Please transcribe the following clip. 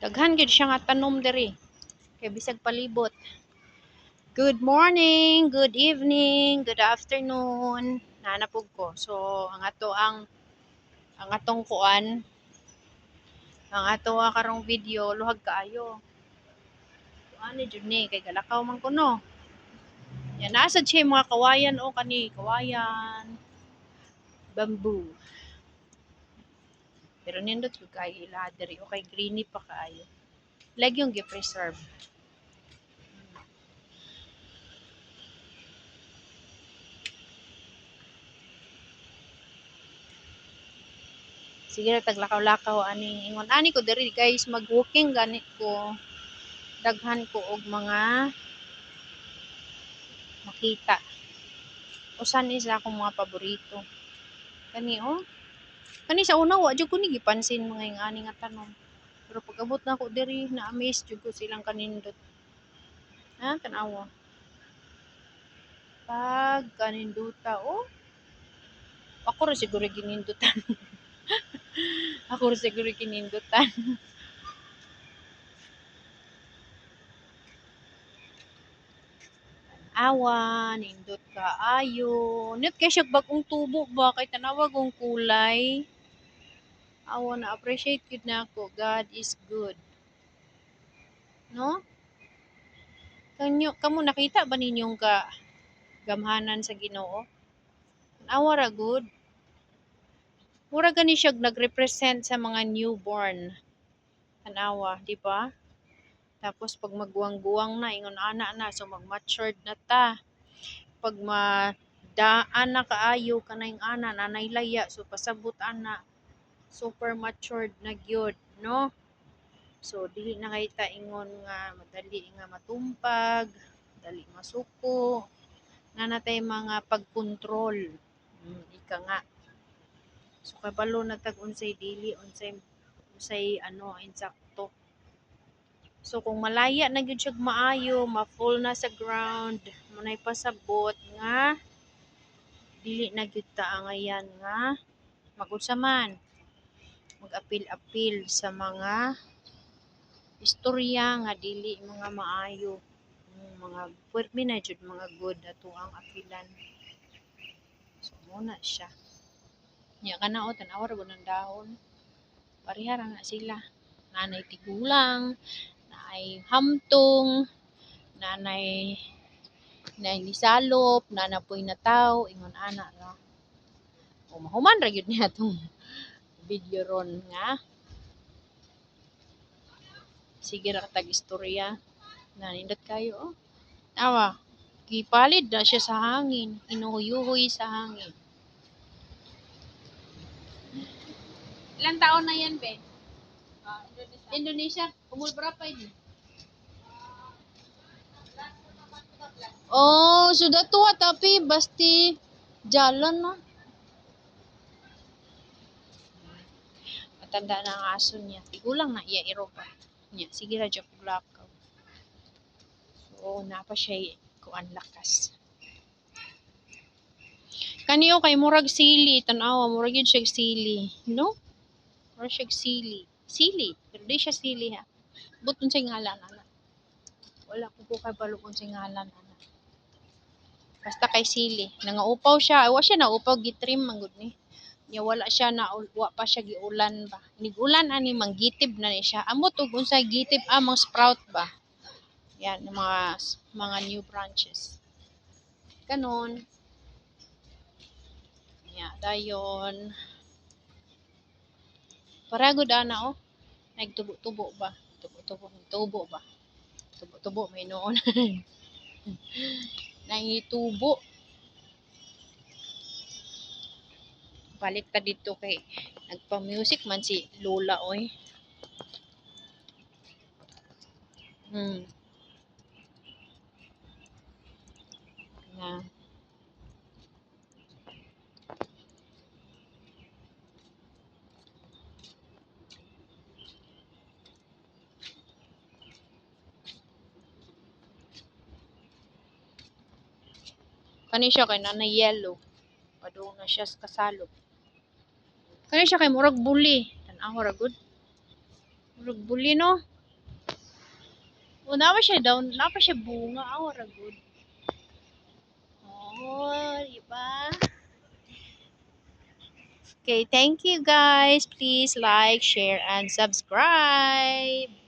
Daghan gid siya nga tanom diri. Kay bisag palibot. Good morning, good evening, good afternoon. Nanapog ko. So, ang atong kuan, ang ato karong video luhag kaayo. Ani jud ni kay galakaw man kuno. Yan nasad siya mga kawayan o kani kawayan. Bamboo. Pero nindot ko kay ila diri o kay greeny pa kaayo. Lag yung gi-preserve. Sige na taglakaw-lakaw aning ingon. Ani ko diri guys, mag-walking ganit ko. Daghan ko og mga makita. Usan isa akong mga paborito. Kani oh. Kani sa una wa jud ko ni gipansin mga ingani nga tanom. Pero pag abot na ako diri, na-amaze jud ko silang kanindot. Ha, tanawa. Pag kaninduta oh. Ako ra siguro ginindutan. Ako ra siguro ginindutan. Awan, nindot ka ayo. Nindot kay siya bagong tubo ba kay tanawag kong kulay. Awan na appreciate gid nako. God is good. No? Kamo nakita ba ninyong ka gamhanan sa Ginoo? Awa ra good. Mura gani siya nagrepresent sa mga newborn. Tanawa, di ba? Tapos pag magguwang-guwang na, ingon ana na, so mag-matured na ta. Pag madaan na kaayo kanang ana, nanay laya, so pasabot ana, super matured na gyud, no? So dili na kay ta ingon nga madali nga matumpag, dali masuko, na natay mga pagkontrol. Ika nga. So kabalo na tag unsay dili, unsay ano insakto. So kung malaya na gyud siya maayo, ma-full na sa ground, munay pasabot nga dili na gyud ta angayan nga mag-unsa man mag-apil-apil sa mga istorya nga dili mga maayo, mga puwermi na jud mga good ato ang apilan. So muna siya. Nya kana o tan-aw ra ng dahon. Pareha ra na sila. Nanay tigulang, nanay hamtong, nanay nisalop, nanapoy na taw, ingon ana ra. O mahuman ra gyud niya tong video ron nga. Sige ra tag istorya. Nanindot kayo oh. Awa, gipalid na siya sa hangin, hinuhuy sa hangin. Ilang taon na yan, be? Indonesia. Umulbra pa yun. Oh, sudah tua tapi basti jalan na. Matanda na ang aso niya. Tigulang na iya Europa. Niya, sige ra dyan paglakaw. So, napa siya kuan lakas. Kaniyo kay murag sili, tanawa, murag yun siya sili. No? Murag siya sili. Sili. Pero di siya sili ha. Buton siya ngalan, ana. Wala ko kay balukon siya ngalan, ana. Basta kay sili. Nangaupaw siya. Awa siya naupaw, gitrim, manggod ni. Nya wala siya na wa pa siya giulan ba. Nigulan ani manggitib na ni siya. Amot ug unsay gitib amang sprout ba. Yan mga new branches. Kanon. Ya, dayon. Para gud ana oh. Nagtubo-tubo ba? Tubo ba? Tubo may noon. Nangitubo. Balik ta dito kay nagpa-music man si Lola oy. Na kani siya kay nanay yellow. Padung na siya kasalop. Kani siya kay murag buli. Tan-aw ra gud. Murag buli no. Una pa siya down, na pa siya bunga, ra good. Oh, di ba? Okay, thank you guys. Please like, share, and subscribe.